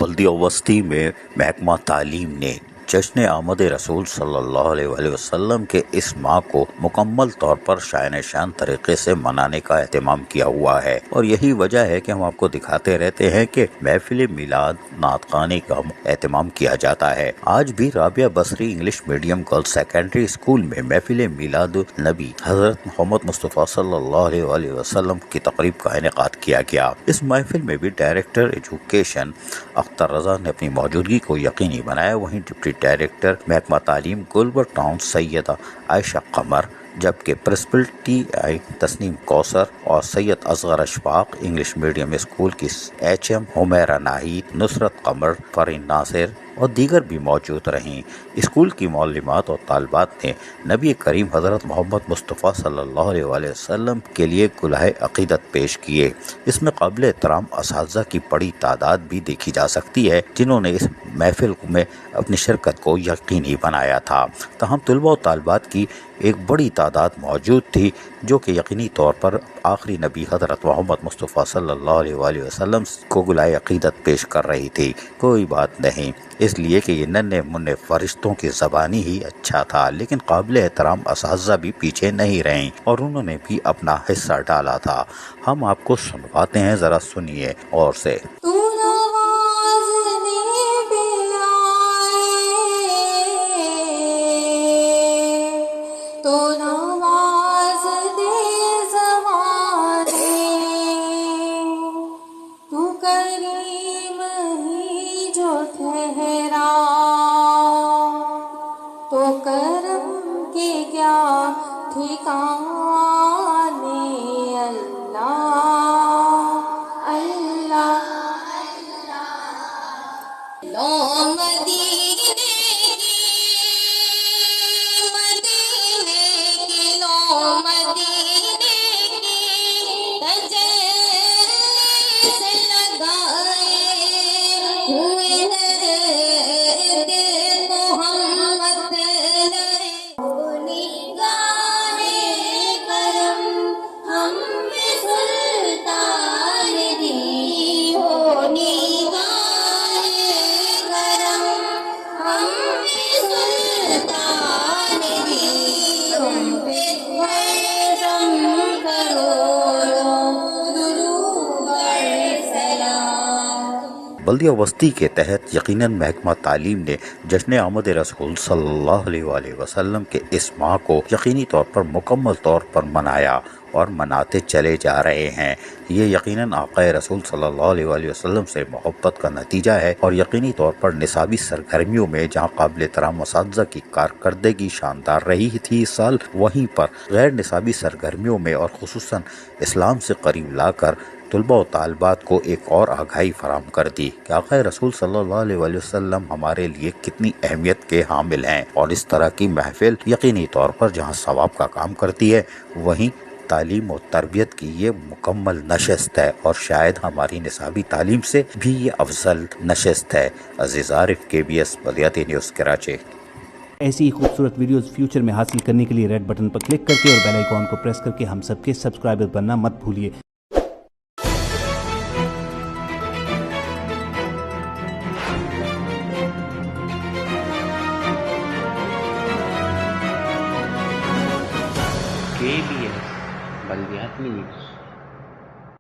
بلدیہ وسطی میں محکمہ تعلیم نے جشن آمد رسول صلی اللہ علیہ وآلہ وسلم کے اس ماہ کو مکمل طور پر شائن شان طریقے سے منانے کا اہتمام کیا ہوا ہے، اور یہی وجہ ہے کہ ہم آپ کو دکھاتے رہتے ہیں کہ محفل میلاد نعت خوانی کا اہتمام کیا جاتا ہے۔ آج بھی Rabia Basri English medium girls secondary school میں محفل میلاد نبی حضرت محمد مصطفیٰ صلی اللہ علیہ وآلہ وسلم کی تقریب کا انعقاد کیا گیا۔ اس محفل میں بھی ڈائریکٹر ایجوکیشن اختر رضا نے اپنی موجودگی کو یقینی بنایا، وہیں ڈپٹی ڈائریکٹر محکمہ تعلیم گلبر ٹاؤن سیدہ عائشہ قمر، جبکہ principal T I Tasneem Kausar اور Syed Asghar Ashfaq English medium school کی ایچ ایم حمیرہ ناہید، نصرت قمر، فرین ناصر اور دیگر بھی موجود رہیں۔ اسکول کی معلمات اور طالبات نے نبی کریم حضرت محمد مصطفیٰ صلی اللہ علیہ وآلہ وسلم کے لیے گلہائے عقیدت پیش کیے۔ اس میں قابل احترام اساتذہ کی بڑی تعداد بھی دیکھی جا سکتی ہے، جنہوں نے اس محفل میں اپنی شرکت کو یقینی بنایا تھا۔ تاہم طلباء و طالبات کی ایک بڑی تعداد موجود تھی جو کہ یقینی طور پر آخری نبی حضرت محمد مصطفیٰ صلی اللہ علیہ وآلہ وسلم کو گلہائے عقیدت پیش کر رہی تھی۔ کوئی بات نہیں، اس لیے کہ یہ ننھے منھے فرشتوں کی زبانی ہی اچھا تھا، لیکن قابل احترام اساتذہ بھی پیچھے نہیں رہیں اور انہوں نے بھی اپنا حصہ ڈالا تھا۔ ہم آپ کو سنواتے ہیں، ذرا سنیے غور سے۔ تو کرم کے کیا ٹھکانے، اللہ اللہ لو مدینے کی لو مدینے کی تجلی سے لگائے ہوئے بلدیہ وسطی کے تحت یقیناً محکمہ تعلیم نے جشن آمد رسول صلی اللہ علیہ وآلہ وسلم کے اس ماہ کو یقینی طور پر مکمل طور پر منایا اور مناتے چلے جا رہے ہیں۔ یہ یقیناً آقا رسول صلی اللہ علیہ وآلہ وسلم سے محبت کا نتیجہ ہے، اور یقینی طور پر نصابی سرگرمیوں میں جہاں قابل احترام اساتذہ کی کارکردگی شاندار رہی تھی اس سال، وہیں پر غیر نصابی سرگرمیوں میں اور خصوصاً اسلام سے قریب لا کر طلباء و طالبات کو ایک اور آگاہی فراہم کر دی کہ آقا رسول صلی اللہ علیہ وآلہ وسلم ہمارے لیے کتنی اہمیت کے حامل ہیں، اور اس طرح کی محفل یقینی طور پر جہاں ثواب کا کام کرتی ہے، وہیں تعلیم و تربیت کی یہ مکمل نشست ہے، اور شاید ہماری نصابی تعلیم سے بھی یہ افضل نشست ہے۔ عزیز عارف، KBS بلدیاتی نیوز کراچی۔ ایسی ہی خوبصورت ویڈیوز فیوچر میں حاصل کرنے کے لیے ریڈ بٹن پر کلک کر کے اور بیل آئیکن کو پریس کر کے ہم سب کے سبسکرائبر بننا مت بھولیے۔ KBS بلدیاتی نیوز۔